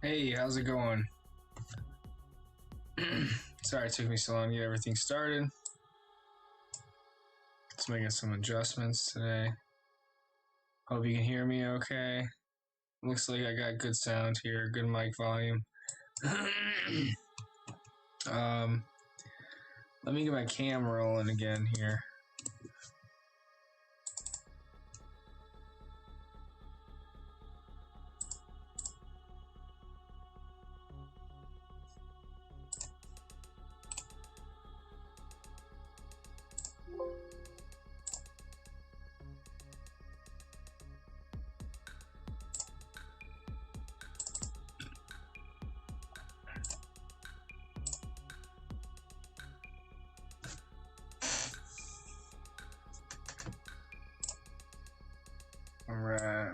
Hey, how's it going? Sorry it took me so long to get everything started. Just making some adjustments today. Hope you can hear me okay. Looks like I got good sound here, good mic volume. Let me get my camera rolling again here. All right.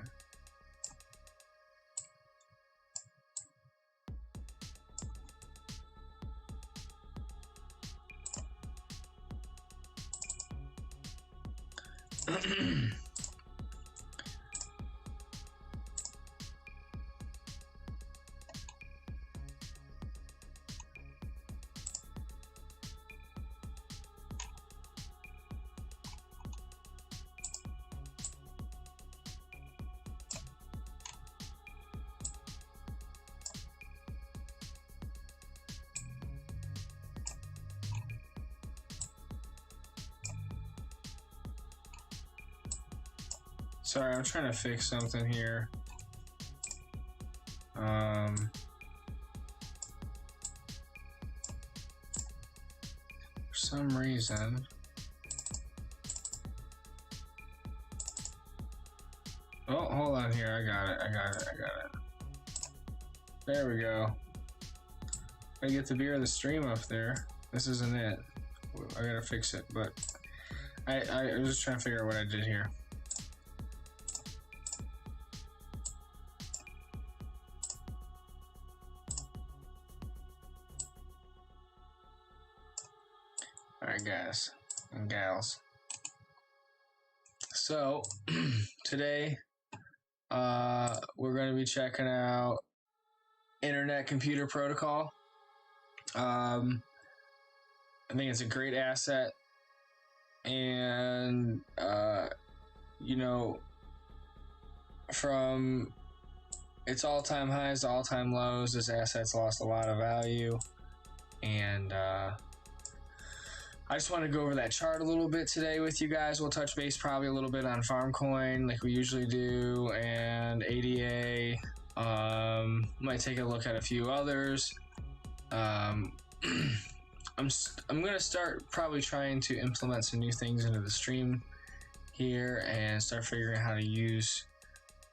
Sorry, I'm trying to fix something here. For some reason. Oh, hold on here. I got it. There we go. I get the beer of the stream up there. This isn't it. I gotta fix it, but I was just trying to figure out what I did here. Alright, guys and gals. So, today, we're going to be checking out Internet Computer Protocol. I think it's a great asset. And, from its all-time highs to all-time lows, this asset's lost a lot of value. And, I just want to go over that chart a little bit today with you guys. We'll touch base probably a little bit on FarmCoin like we usually do, and ADA. Might take a look at a few others. I'm gonna start probably trying to implement some new things into the stream here and start figuring out how to use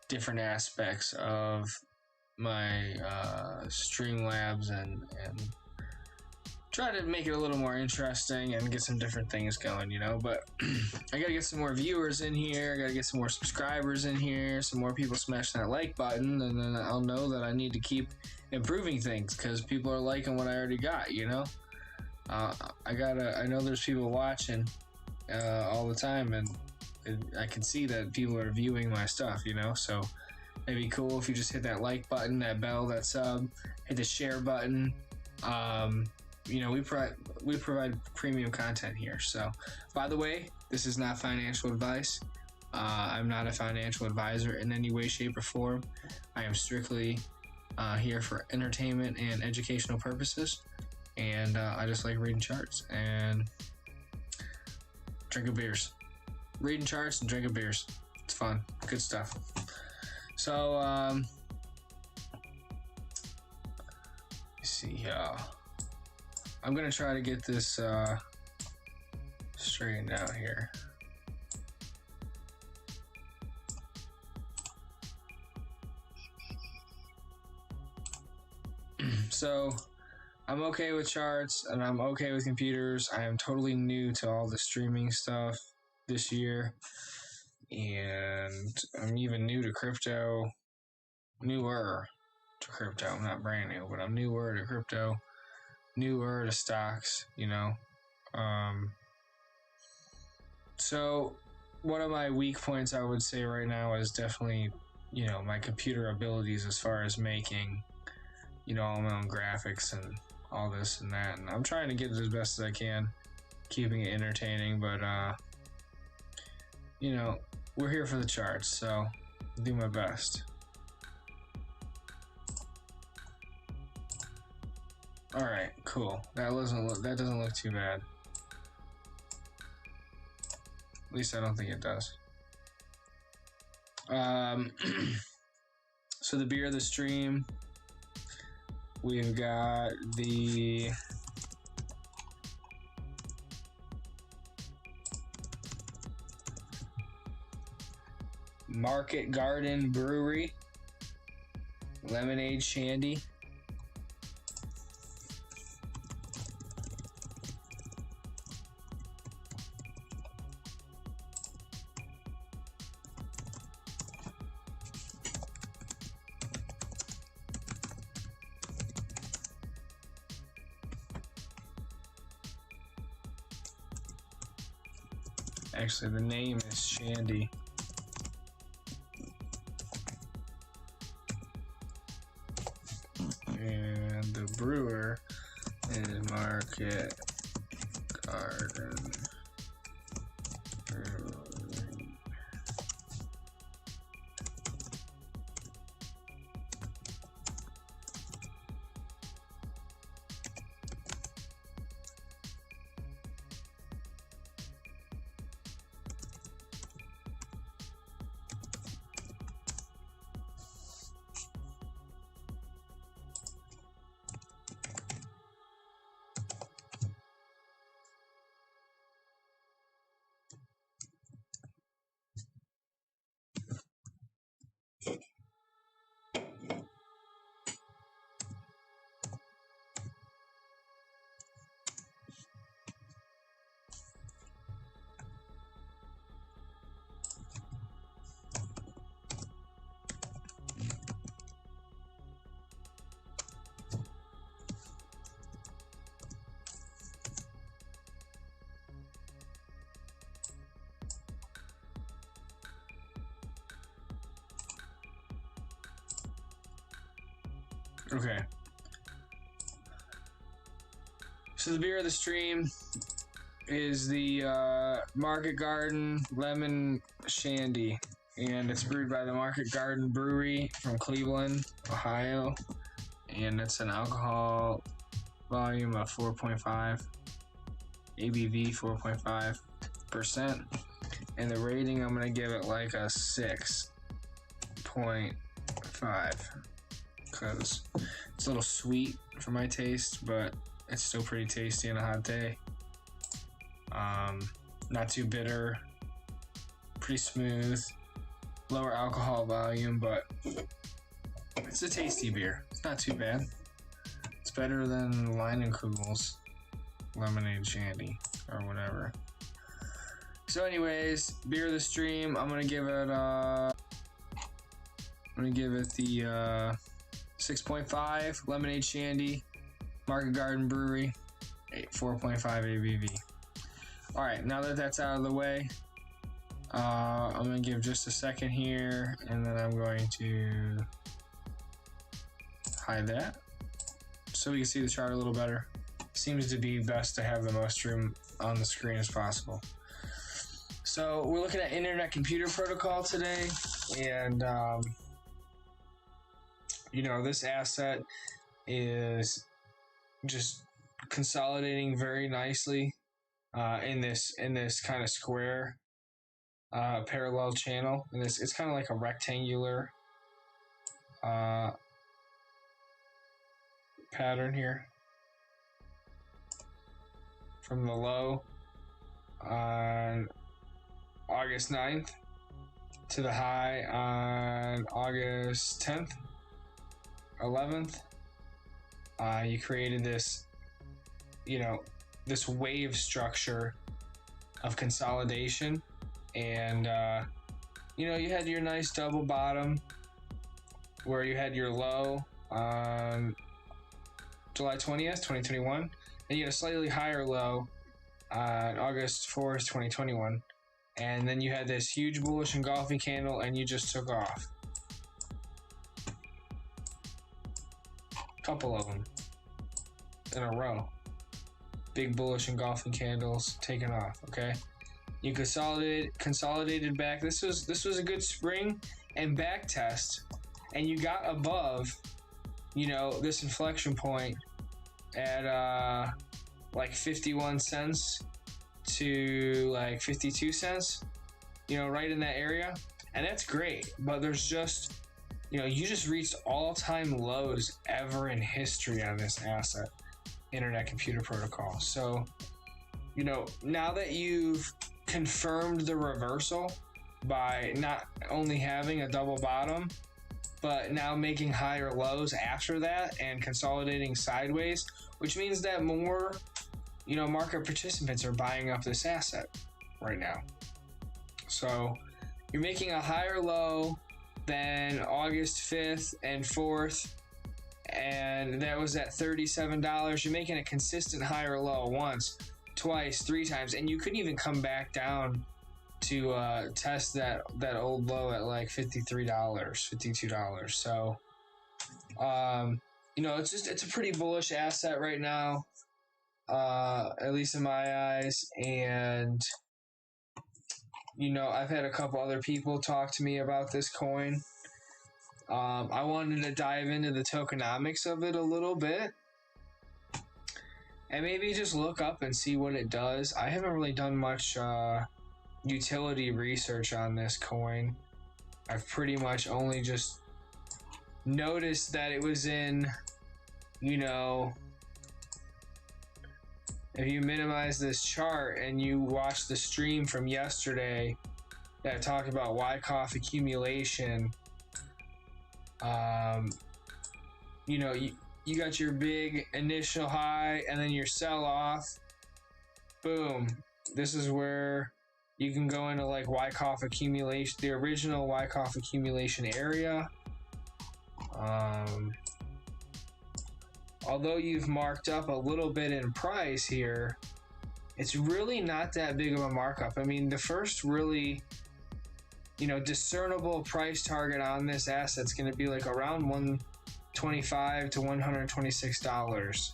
different aspects of my Streamlabs and try to make it a little more interesting and get some different things going, but I gotta get some more viewers in here, I gotta get some more subscribers in here, some more people smashing that like button, and then I'll know that I need to keep improving things because people are liking what I already got, I know there's people watching all the time, and I can see that people are viewing my stuff, so it'd be cool if you just hit that like button, that bell, that sub, hit the share button. We provide premium content here. So, by the way, this is not financial advice. I'm not a financial advisor in any way, shape, or form. I am strictly here for entertainment and educational purposes. And I just like reading charts and drinking beers. Reading charts and drinking beers. It's fun. Good stuff. So, let's see here. I'm going to try to get this straightened out here. So, I'm okay with charts and I'm okay with computers. I am totally new to all the streaming stuff this year. And I'm even new to crypto. Newer to crypto. I'm not brand new, but I'm newer to crypto. Newer to stocks, So one of my weak points I would say right now is definitely, my computer abilities as far as making you know, all my own graphics and all this and that, and I'm trying to get it as best as I can, keeping it entertaining, but you know, we're here for the charts, so I'll do my best. All right, cool. That doesn't look too bad. At least I don't think it does. So the beer of the stream, we've got the Market Garden Brewery Lemonade Shandy. Actually, the name is Shandy. And the brewer is Market Garden Brewery. Okay. So the beer of the stream is the Market Garden Lemon Shandy, and it's brewed by the Market Garden Brewery from Cleveland, Ohio, and it's an alcohol volume of 4.5, ABV 4.5%, and the rating I'm gonna give it like a 6.5. Because it's a little sweet for my taste, but it's still pretty tasty on a hot day. Not too bitter, pretty smooth, lower alcohol volume, but it's a tasty beer. It's not too bad. It's better than Leinenkugel's Lemonade Shandy or whatever. So anyways, beer of the stream, I'm gonna give it the 6.5 Lemonade Shandy, Market Garden Brewery, 4.5 ABV. All right, now that that's out of the way, I'm gonna give just a second here, and then I'm going to hide that so we can see the chart a little better. Seems to be best to have the most room on the screen as possible. So we're looking at Internet Computer Protocol today, and you know, this asset is just consolidating very nicely in this kind of square parallel channel, and it's kind of like a rectangular pattern here from the low on August 9th to the high on August 10th, 11th. You created this, you know, this wave structure of consolidation, and you know, you had your nice double bottom where you had your low on July 20th, 2021, and you had a slightly higher low on August 4th, 2021, and then you had this huge bullish engulfing candle, and you just took off. couple of them in a row. Big bullish engulfing candles taking off. Okay, you consolidated back. This was a good spring and back test, and you got above, you know, this inflection point at like 51 cents to like 52 cents, you know, right in that area, and that's great. But there's just, you know, you just reached all-time lows ever in history on this asset, Internet Computer Protocol. So, you know, now that you've confirmed the reversal by not only having a double bottom, but now making higher lows after that and consolidating sideways, which means that more, you know, market participants are buying up this asset right now. So you're making a higher low than August 5th and 4th, and that was at $37. You're making a consistent higher low once, twice, three times, and you couldn't even come back down to test that old low at like $53, $52. So you know, it's a pretty bullish asset right now, at least in my eyes. And you know, I've had a couple other people talk to me about this coin. I wanted to dive into the tokenomics of it a little bit and maybe just look up and see what it does. I haven't really done much utility research on this coin. I've pretty much only just noticed that it was in, you know, if you minimize this chart and you watch the stream from yesterday that talked about Wykoff Accumulation, you know, you got your big initial high and then your sell off. Boom. This is where you can go into like Wykoff Accumulation, the original Wykoff Accumulation area. Although you've marked up a little bit in price here, it's really not that big of a markup. I mean, the first really, you know, discernible price target on this asset is going to be like around $125 to $126.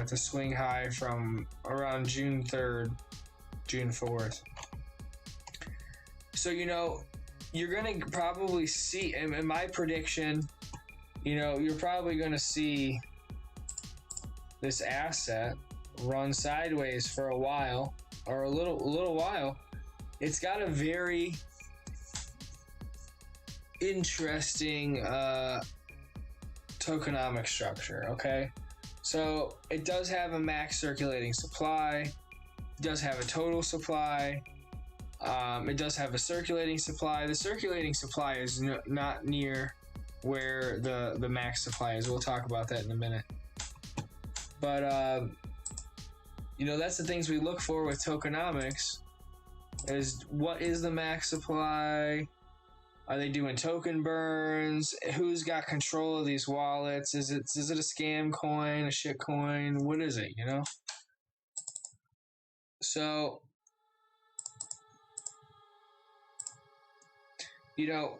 It's a swing high from around June 3rd, June 4th. So, you know, you're going to probably see, in my prediction, you know, you're probably going to see this asset run sideways for a while, or a little while. It's got a very interesting tokenomic structure, okay? So it does have a max circulating supply, it does have a total supply, it does have a circulating supply. The circulating supply is not near where the max supply is. We'll talk about that in a minute. But you know, that's the things we look for with tokenomics, is what is the max supply? Are they doing token burns? Who's got control of these wallets? Is it a scam coin, a shit coin? What is it, you know? So, you know,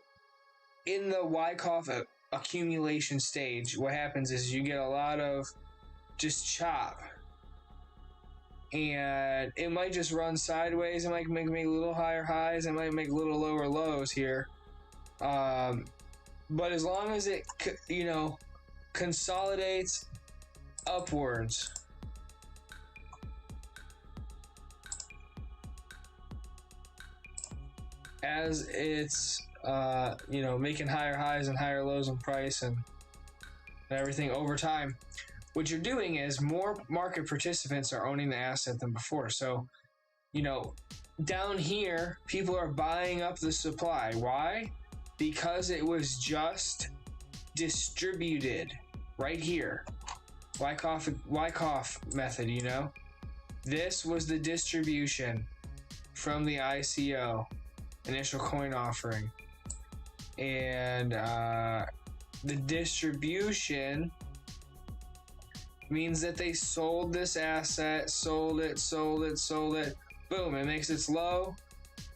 in the Wykoff accumulation stage, what happens is you get a lot of just chop. And it might just run sideways. It might make little higher highs. It might make little lower lows here. But as long as it, you know, consolidates upwards, as it's, you know, making higher highs and higher lows in price and everything over time, what you're doing is more market participants are owning the asset than before. So, you know, down here, people are buying up the supply. Why? Because it was just distributed right here. Wykoff method, you know? This was the distribution from the ICO, initial coin offering. And the distribution means that they sold this asset, sold it. Boom, it makes its low,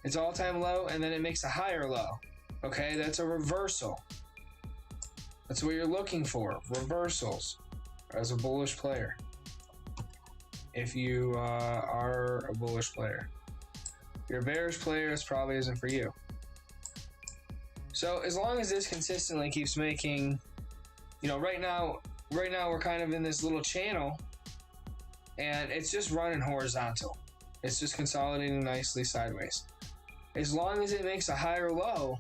its all-time low, and then it makes a higher low. Okay, that's a reversal. That's what you're looking for. Reversals as a bullish player. If you are a bullish player. If you're a bearish player, this probably isn't for you. So as long as this consistently keeps making, right now we're kind of in this little channel and it's just running horizontal. It's just consolidating nicely sideways. As long as it makes a higher low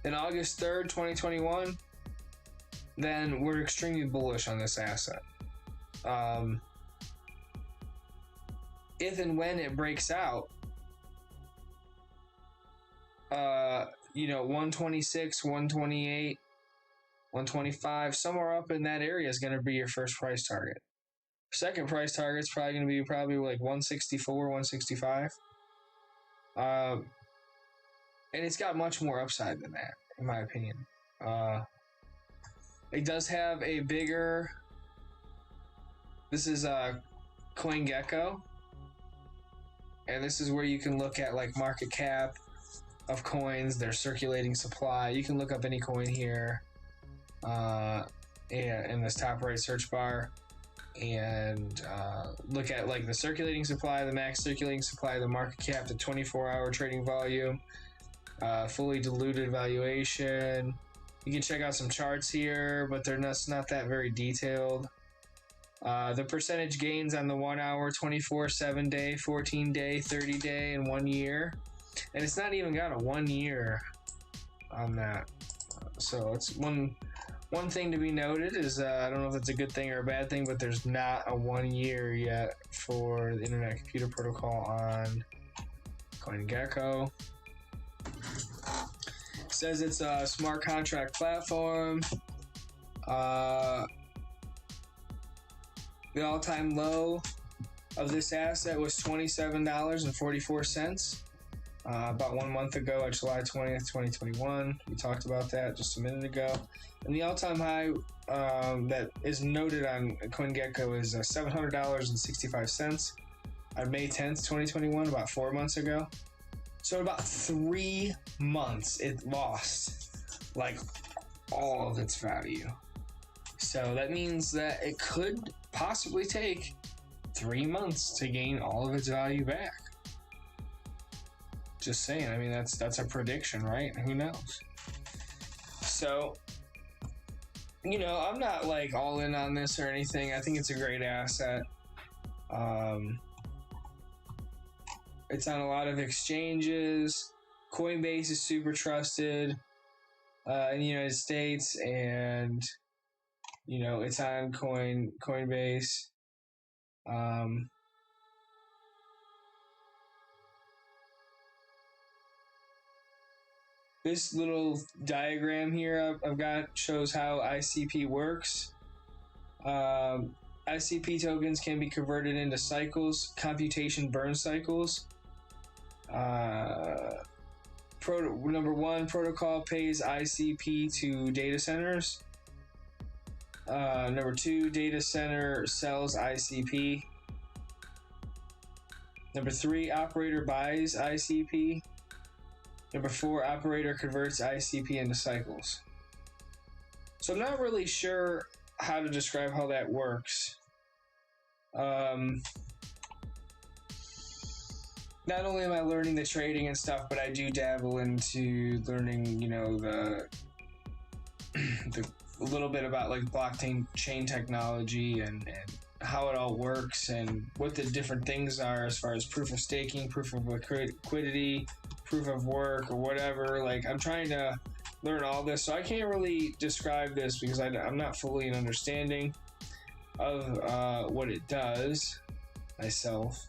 than August 3rd, 2021, then we're extremely bullish on this asset. If and when it breaks out, 126, 128, 125, somewhere up in that area is going to be your first price target. Second price target is probably going to be like 164, 165. And it's got much more upside than that, in my opinion. It does have a bigger, this is CoinGecko, and this is where you can look at like market cap of coins, their circulating supply. You can look up any coin here in this top right search bar and look at like the circulating supply, the max circulating supply, the market cap, the 24-hour trading volume, fully diluted valuation. You can check out some charts here, but they're not that very detailed. The percentage gains on the 1 hour, 24, 7 day, 14 day, 30 day, and 1 year. And it's not even got a 1 year on that. So it's one thing to be noted is, I don't know if that's a good thing or a bad thing, but there's not a 1 year yet for the Internet Computer Protocol on CoinGecko. It says it's a smart contract platform. The all-time low of this asset was $27.44. About 1 month ago at July 20th, 2021. We talked about that just a minute ago. And the all-time high that is noted on CoinGecko is $700.65 on May 10th, 2021, about 4 months ago. So in about 3 months, it lost like all of its value. So that means that it could possibly take 3 months to gain all of its value back. Just saying. I mean, that's a prediction, right? Who knows? So, I'm not like all in on this or anything. I think it's a great asset. It's on a lot of exchanges. Coinbase is super trusted in the United States, and it's on Coinbase. This little diagram here I've got shows how ICP works. ICP tokens can be converted into cycles, computation burn cycles. Number one, protocol pays ICP to data centers. Number two, data center sells ICP. Number three, operator buys ICP. Number four, operator converts ICP into cycles. So I'm not really sure how to describe how that works. Not only am I learning the trading and stuff, but I do dabble into learning, the a little bit about like blockchain chain technology and how it all works and what the different things are as far as proof of staking, proof of liquidity, proof of work, or whatever. Like, I'm trying to learn all this, so I can't really describe this because I'm not fully an understanding of what it does myself.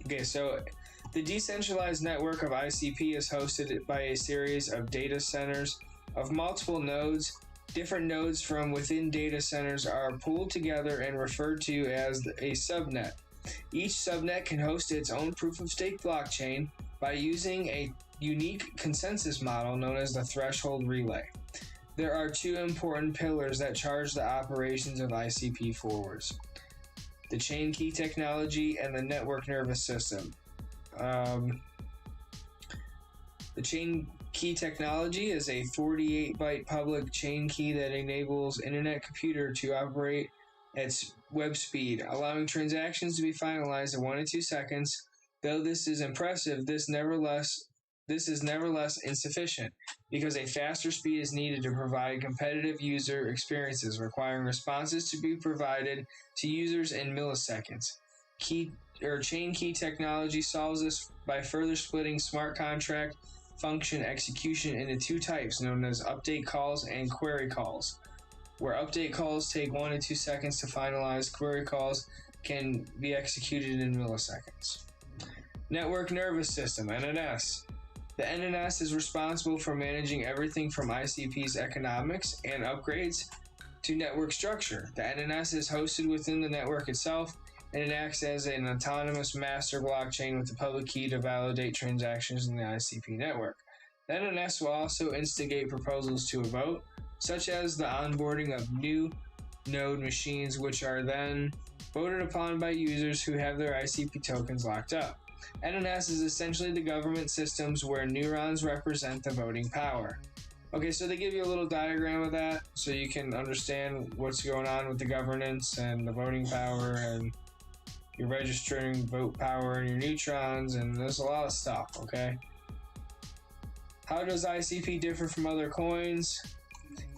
Okay, so the decentralized network of ICP is hosted by a series of data centers of multiple nodes. Different nodes from within data centers are pooled together and referred to as a subnet. Each subnet can host its own proof-of-stake blockchain by using a unique consensus model known as the threshold relay. There are two important pillars that charge the operations of ICP forwards: the chain key technology and the network nervous system. The chain key technology is a 48-byte public chain key that enables Internet Computer to operate at web speed, allowing transactions to be finalized in 1 to 2 seconds. Though this is impressive, this is nevertheless insufficient, because a faster speed is needed to provide competitive user experiences, requiring responses to be provided to users in milliseconds. Chain key technology solves this by further splitting smart contract function execution into two types, known as update calls and query calls. Where update calls take 1 to 2 seconds to finalize, query calls can be executed in milliseconds. Network Nervous System, NNS. The NNS is responsible for managing everything from ICP's economics and upgrades to network structure. The NNS is hosted within the network itself, and it acts as an autonomous master blockchain with the public key to validate transactions in the ICP network. The NNS will also instigate proposals to a vote, such as the onboarding of new node machines, which are then voted upon by users who have their ICP tokens locked up. NNS is essentially the government systems where neurons represent the voting power. Okay, so they give you a little diagram of that so you can understand what's going on with the governance and the voting power and your registering vote power and your neutrons, and there's a lot of stuff, okay? How does ICP differ from other coins?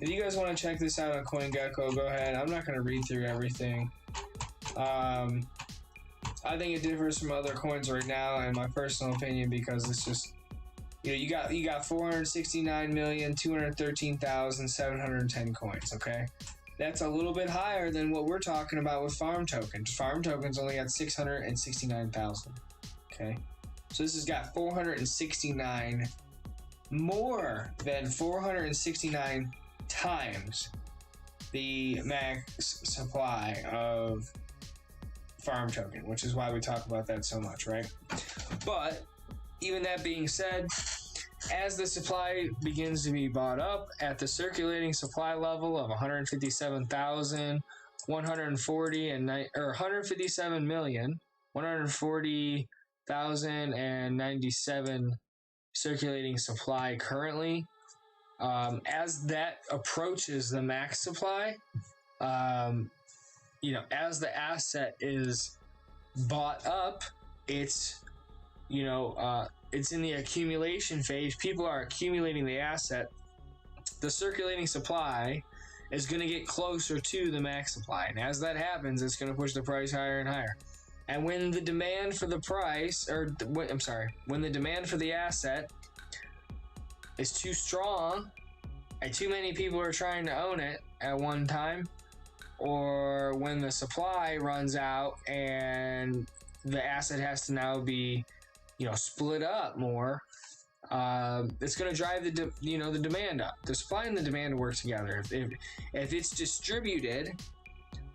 If you guys want to check this out on CoinGecko, go ahead. I'm not going to read through everything. I think it differs from other coins right now, in my personal opinion, because it's just, you got 469,213,710 coins, okay? That's a little bit higher than what we're talking about with farm tokens. Farm tokens only got 669,000, okay? So this has got 469, more than 469 times the max supply of farm token, which is why we talk about that so much, right? But even that being said, as the supply begins to be bought up at the circulating supply level of 157,140,097 circulating supply currently, as that approaches the max supply, as the asset is bought up, it's in the accumulation phase. People are accumulating the asset. The circulating supply is going to get closer to the max supply, and as that happens, it's going to push the price higher and higher. And when the demand for the when the demand for the asset is too strong, and too many people are trying to own it at one time, or when the supply runs out and the asset has to now be split up more, it's going to drive the demand up. The supply and the demand work together. If it's distributed,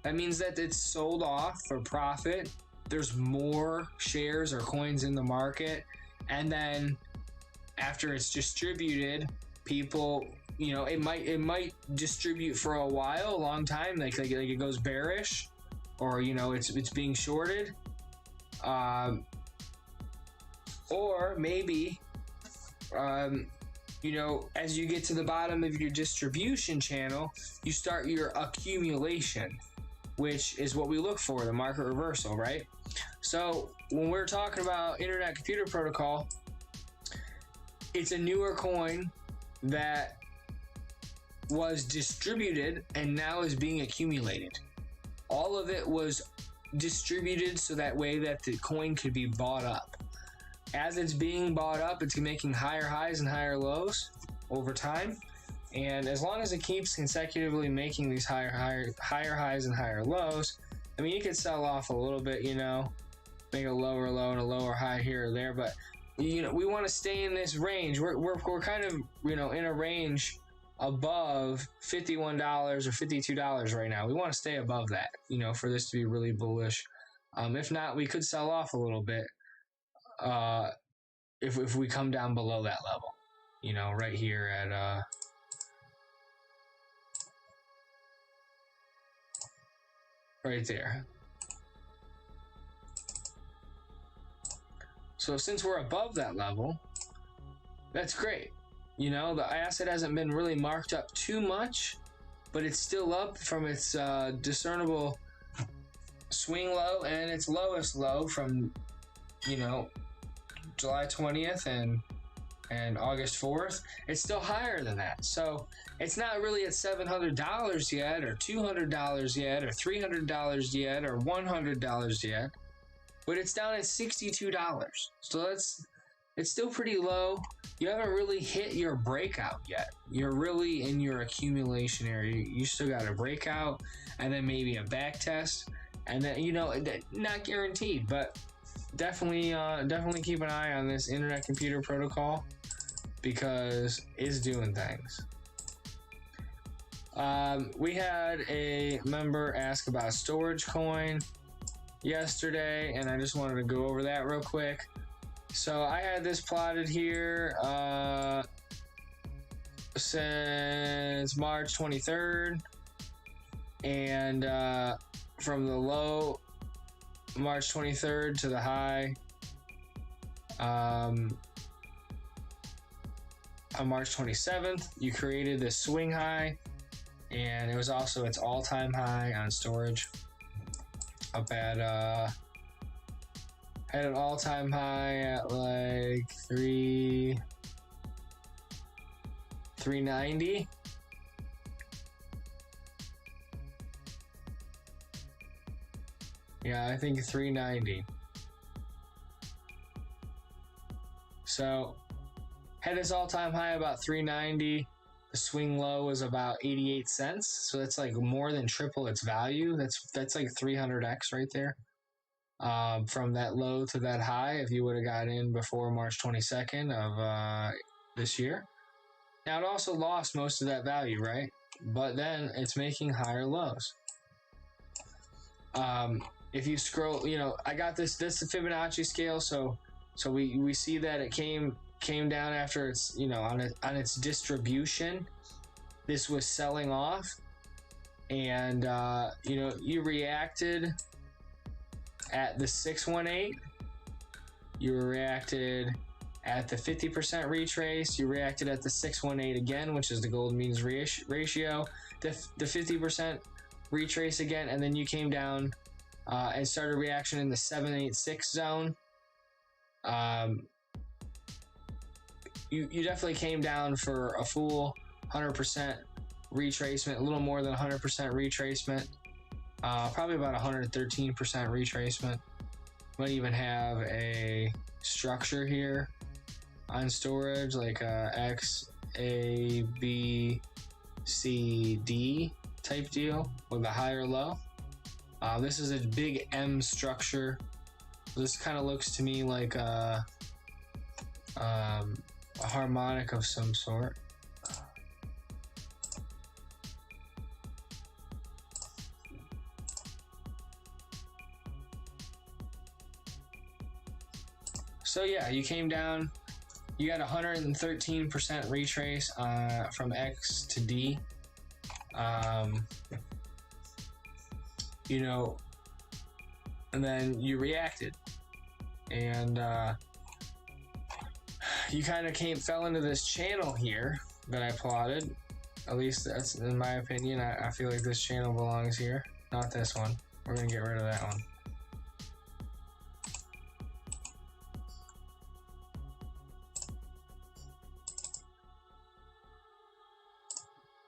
that means that it's sold off for profit. There's more shares or coins in the market, and then after it's distributed, people, it might distribute for a while, a long time, like it goes bearish, or it's being shorted. Or maybe, as you get to the bottom of your distribution channel, you start your accumulation, which is what we look for, the market reversal, right? So when we're talking about Internet Computer Protocol, it's a newer coin that was distributed and now is being accumulated. All of it was distributed so that way that the coin could be bought up. As it's being bought up, it's making higher highs and higher lows over time. And as long as it keeps consecutively making these higher highs and higher lows, I mean, you could sell off a little bit, make a lower low and a lower high here or there. But, we want to stay in this range. We're kind of, in a range above $51 or $52 right now. We want to stay above that, for this to be really bullish. If not, we could sell off a little bit. If we come down below that level, right here at right there. So since we're above that level, that's great. You know, the asset hasn't been really marked up too much, but it's still up from its discernible swing low and its lowest low from, you know, July 20th and August 4th. It's still higher than that. So it's not really at $700 yet, or $200 yet, or $300 yet, or $100 yet, but it's down at $62. So it's still pretty low. You haven't really hit your breakout yet. You're really in your accumulation area. You still got a breakout and then maybe a back test, and then, you know, not guaranteed, but definitely keep an eye on this internet computer protocol because it's doing things. We had a member ask about storage coin yesterday, and I just wanted to go over that real quick. So I had this plotted here since March 23rd, and from the low March 23rd to the high on March 27th, you created this swing high, and it was also its all-time high on storage up at had an all-time high at like 390. Yeah, I think 390. So had its all-time high about 390. The swing low was about 88 cents. So that's like more than triple its value. That's like 300x right there. From that low to that high, if you would have got in before March 22nd of this year. Now, it also lost most of that value, right? But then it's making higher lows. If you scroll, you know, I got this the Fibonacci scale, so we see that it came down after its, you know, on its distribution. This was selling off, and you know, you reacted at the 618, you reacted at the 50% retrace, you reacted at the 618 again, which is the golden means ratio, the 50% retrace again, and then you came down and started reaction in the 786 zone. You definitely came down for a full 100% retracement, a little more than 100% retracement. Probably about 113% retracement. Might even have a structure here on storage, like a X, A, B, C, D type deal with a higher low. This is a big M structure. This kind of looks to me like a harmonic of some sort. So yeah, you came down, you got 113% retrace from X to D. You know, and then you reacted, and you kind of fell into this channel here that I plotted. At least that's in my opinion. I feel like this channel belongs here, not this one. We're gonna get rid of that one.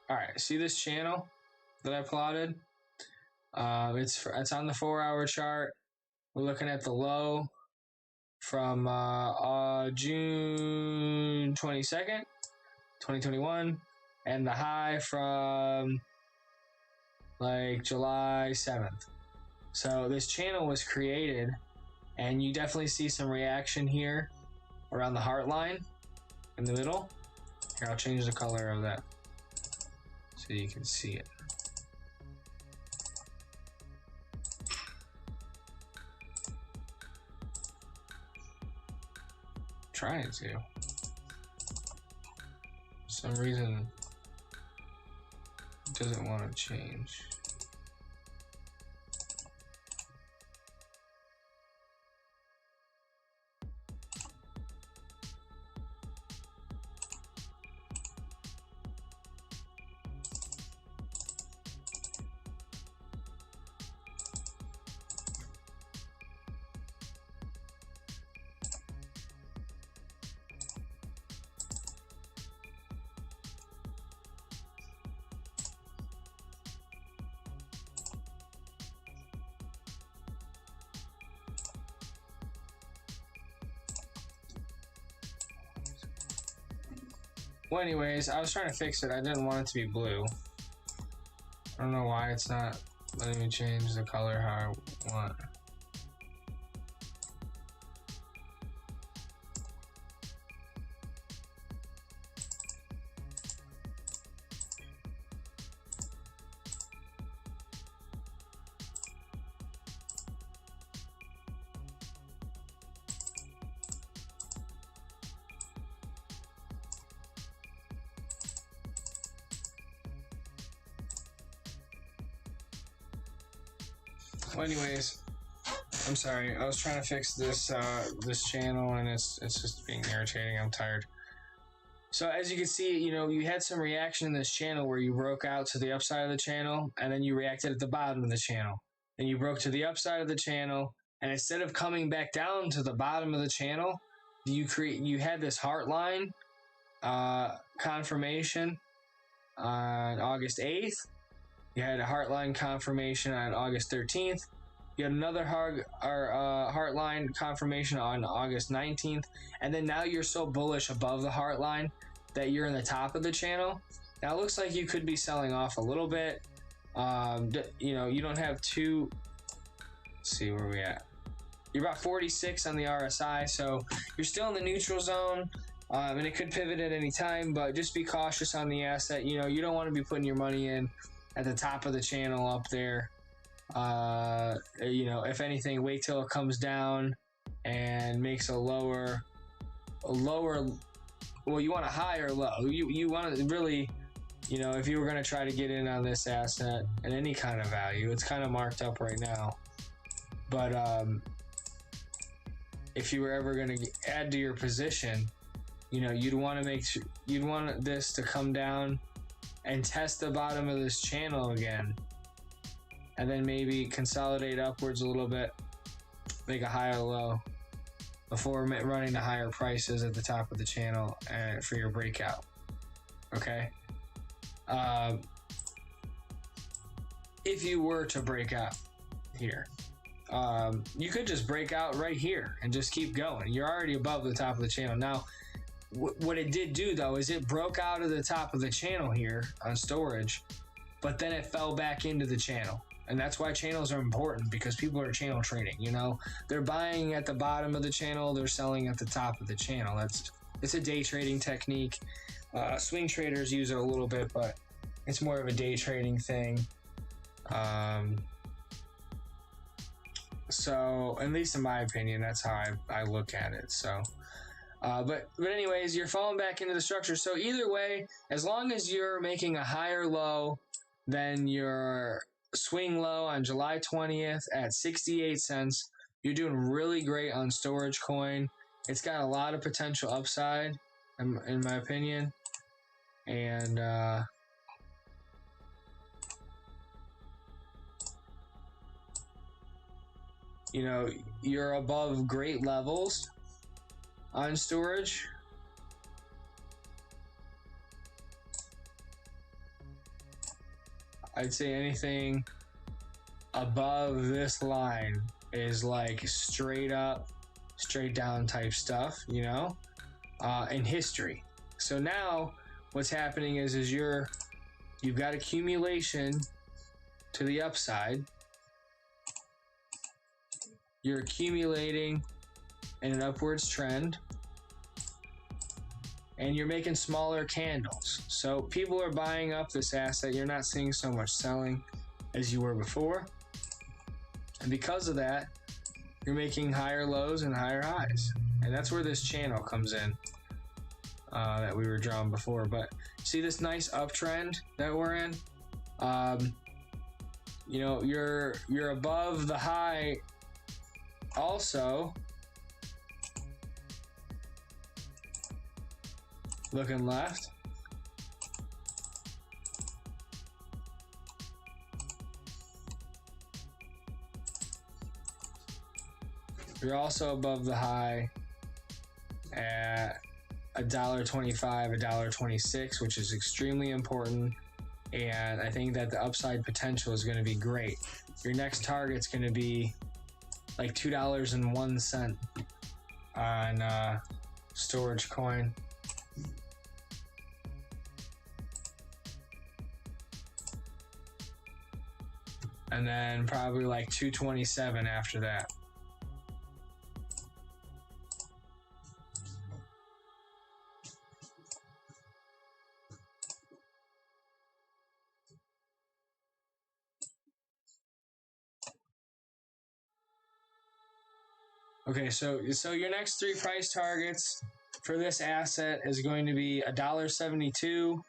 All right, see this channel that I plotted? It's on the 4-hour chart. We're looking at the low from June 22nd, 2021, and the high from like July 7th. So this channel was created, and you definitely see some reaction here around the heart line in the middle. Here, I'll change the color of that so you can see it. Trying to. For some reason, it doesn't want to change. Well, anyways, I was trying to fix it. I didn't want it to be blue. I don't know why it's not letting me change the color how I want. Well, anyways, I'm sorry. I was trying to fix this this channel, and it's just being irritating. I'm tired. So as you can see, you know, you had some reaction in this channel where you broke out to the upside of the channel, and then you reacted at the bottom of the channel. Then you broke to the upside of the channel, and instead of coming back down to the bottom of the channel, you had this heart line confirmation on August 8th. You had a heartline confirmation on August 13th. You had another heartline confirmation on August 19th. And then now you're so bullish above the heartline that you're in the top of the channel. Now it looks like you could be selling off a little bit. You know, you don't have too... Let's see where we at. You're about 46 on the RSI, so you're still in the neutral zone. And it could pivot at any time, but just be cautious on the asset. You know, you don't want to be putting your money in at the top of the channel up there. You know, if anything, wait till it comes down and makes a lower, well, you want a higher low. You want to really, you know, if you were going to try to get in on this asset at any kind of value, it's kind of marked up right now. But if you were ever going to add to your position, you know, you'd want this to come down and test the bottom of this channel again, and then maybe consolidate upwards a little bit, make a higher low before running to higher prices at the top of the channel for your breakout. Okay. If you were to break out here, you could just break out right here and just keep going. You're already above the top of the channel. Now, what it did do though is it broke out of the top of the channel here on storage, but then it fell back into the channel. And that's why channels are important, because people are channel trading. You know, they're buying at the bottom of the channel, they're selling at the top of the channel. It's a day trading technique. Swing traders use it a little bit, but it's more of a day trading thing. So at least in my opinion, that's how I look at it. So but anyways, you're falling back into the structure. So either way, as long as you're making a higher low than your swing low on July 20th at 68 cents, you're doing really great on storage coin. It's got a lot of potential upside in my opinion. And you know, you're above great levels on storage. I'd say anything above this line is like straight up, straight down type stuff, you know, in history. So now what's happening is you've got accumulation to the upside. You're accumulating in an upwards trend, and you're making smaller candles. So people are buying up this asset. You're not seeing so much selling as you were before. And because of that, you're making higher lows and higher highs. And that's where this channel comes in that we were drawing before. But see this nice uptrend that we're in? You know, you're above the high also. Looking left. You're also above the high at $1.25, $1.26, which is extremely important. And I think that the upside potential is going to be great. Your next target's going to be like $2.01 on storage coin. and then probably like 227 after that. Okay, so your next three price targets for this asset is going to be $1.72,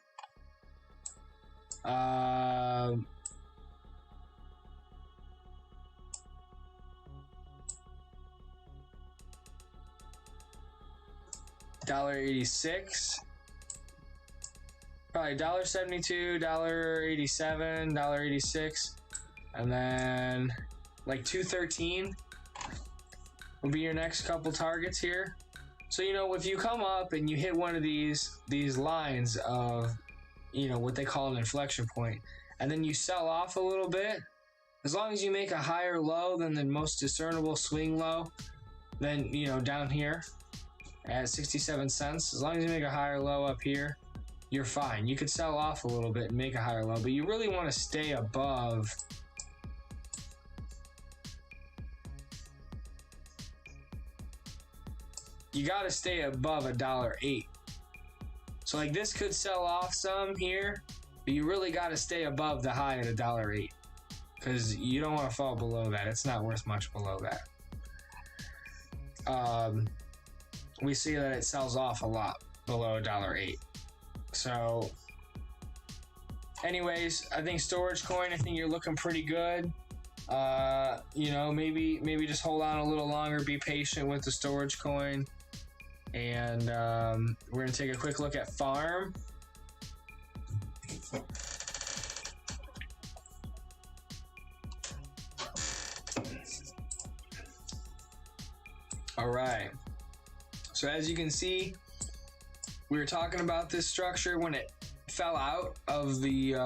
$1.86, probably $1.72, $1.87, $1.86, and then like 213 will be your next couple targets here. So, you know, if you come up and you hit one of these lines of, you know, what they call an inflection point, and then you sell off a little bit, as long as you make a higher low than the most discernible swing low, then, you know, down here at 67 cents, as long as you make a higher low up here, you're fine. You could sell off a little bit and make a higher low, but you really want to stay above you got to stay above $1.08. So like this could sell off some here, but you really got to stay above the high at $1.08 because you don't want to fall below that. It's not worth much below that. We see that it sells off a lot below $1.08. So anyways, I think storage coin, I think you're looking pretty good. You know, maybe just hold on a little longer, be patient with the storage coin. And we're going to take a quick look at farm. All right. So as you can see, we were talking about this structure when it fell out of the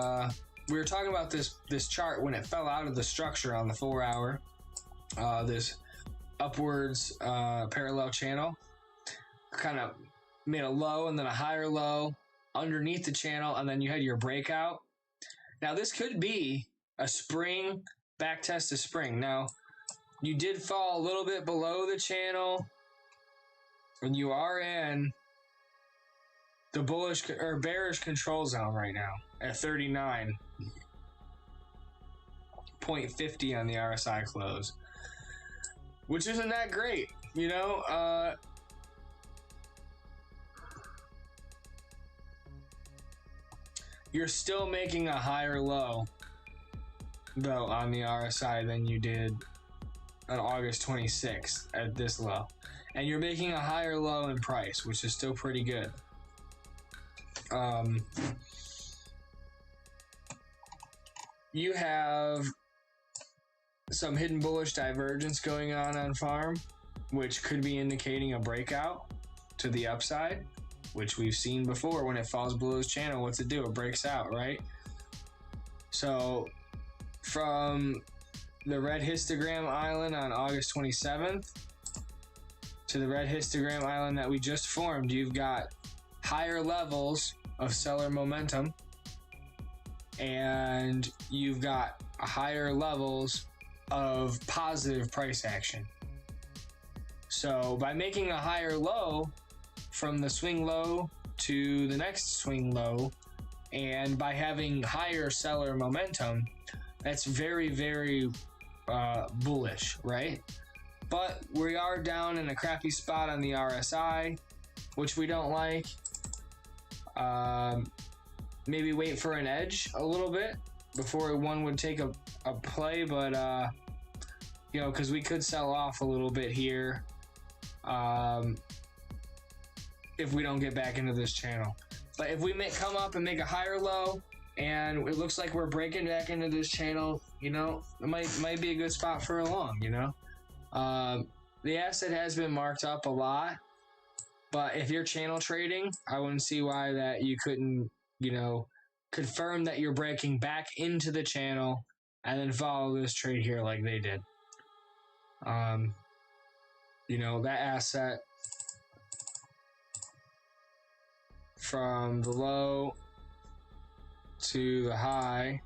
we were talking about this chart when it fell out of the structure on the 4 hour, this upwards parallel channel. Kind of made a low and then a higher low underneath the channel, and then you had your breakout. Now this could be a spring back test of spring. Now you did fall a little bit below the channel when you are in the bullish or bearish control zone right now at 39.50 on the RSI close, which isn't that great, you know. You're still making a higher low, though, on the RSI than you did on August 26th at this low. And you're making a higher low in price, which is still pretty good. You have some hidden bullish divergence going on farm, which could be indicating a breakout to the upside, which we've seen before. When it falls below this channel, what's it do? It breaks out, right? So from the red histogram island on August 27th to the red histogram island that we just formed, you've got higher levels of seller momentum and you've got higher levels of positive price action. So by making a higher low from the swing low to the next swing low, and by having higher seller momentum, that's very, very bullish, right? But we are down in a crappy spot on the RSI, which we don't like. Maybe wait for an edge a little bit before one would take a play, but you know, because we could sell off a little bit here if we don't get back into this channel. But if we come up and make a higher low and it looks like we're breaking back into this channel, you know, it might be a good spot for a long, you know. The asset has been marked up a lot, but if you're channel trading, I wouldn't see why that you couldn't, you know, confirm that you're breaking back into the channel and then follow this trade here like they did. You know, that asset from the low to the high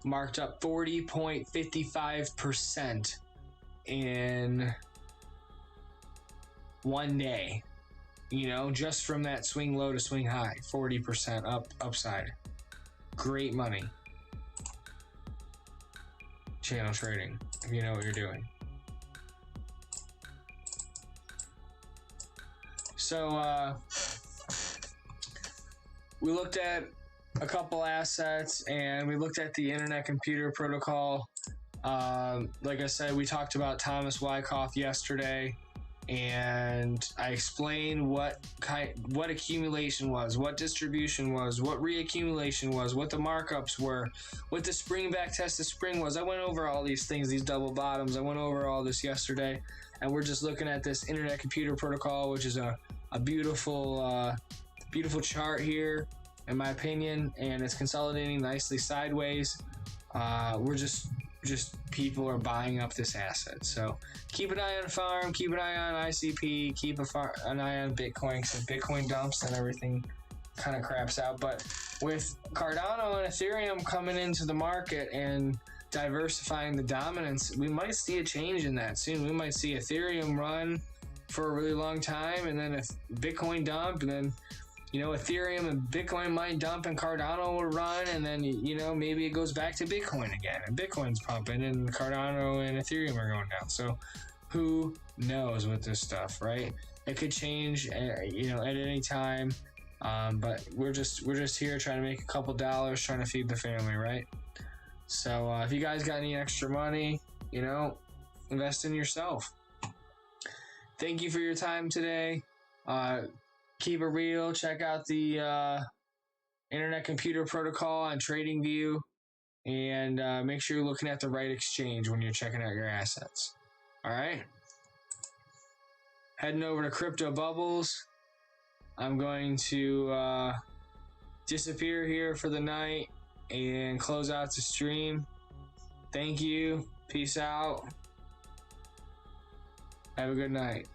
marked up 40.55% in one day. You know, just from that swing low to swing high, 40% upside. Great money. Channel trading, if you know what you're doing. So we looked at a couple assets, and we looked at the Internet Computer Protocol. Like I said, we talked about Thomas Wykoff yesterday, and I explained what accumulation was, what distribution was, what reaccumulation was, what the markups were, what the spring back test of spring was. I went over all these things, these double bottoms. I went over all this yesterday, and we're just looking at this Internet Computer Protocol, which is a beautiful chart here, in my opinion, and it's consolidating nicely sideways. We're just people are buying up this asset. So keep an eye on farm, keep an eye on ICP, keep an eye on Bitcoin, because if Bitcoin dumps, then everything kind of craps out. But with Cardano and Ethereum coming into the market and diversifying the dominance, we might see a change in that soon. We might see Ethereum run for a really long time, and then if Bitcoin dump, and then Ethereum and Bitcoin might dump and Cardano will run, and then maybe it goes back to Bitcoin again, and Bitcoin's pumping and Cardano and Ethereum are going down. So who knows with this stuff, right? It could change at any time, but we're just here trying to make a couple dollars, trying to feed the family, right? So if you guys got any extra money, invest in yourself. Thank you for your time today. Keep it real. Check out the Internet Computer Protocol on TradingView, and make sure you're looking at the right exchange when you're checking out your assets. All right. Heading over to Crypto Bubbles. I'm going to disappear here for the night and close out the stream. Thank you. Peace out. Have a good night.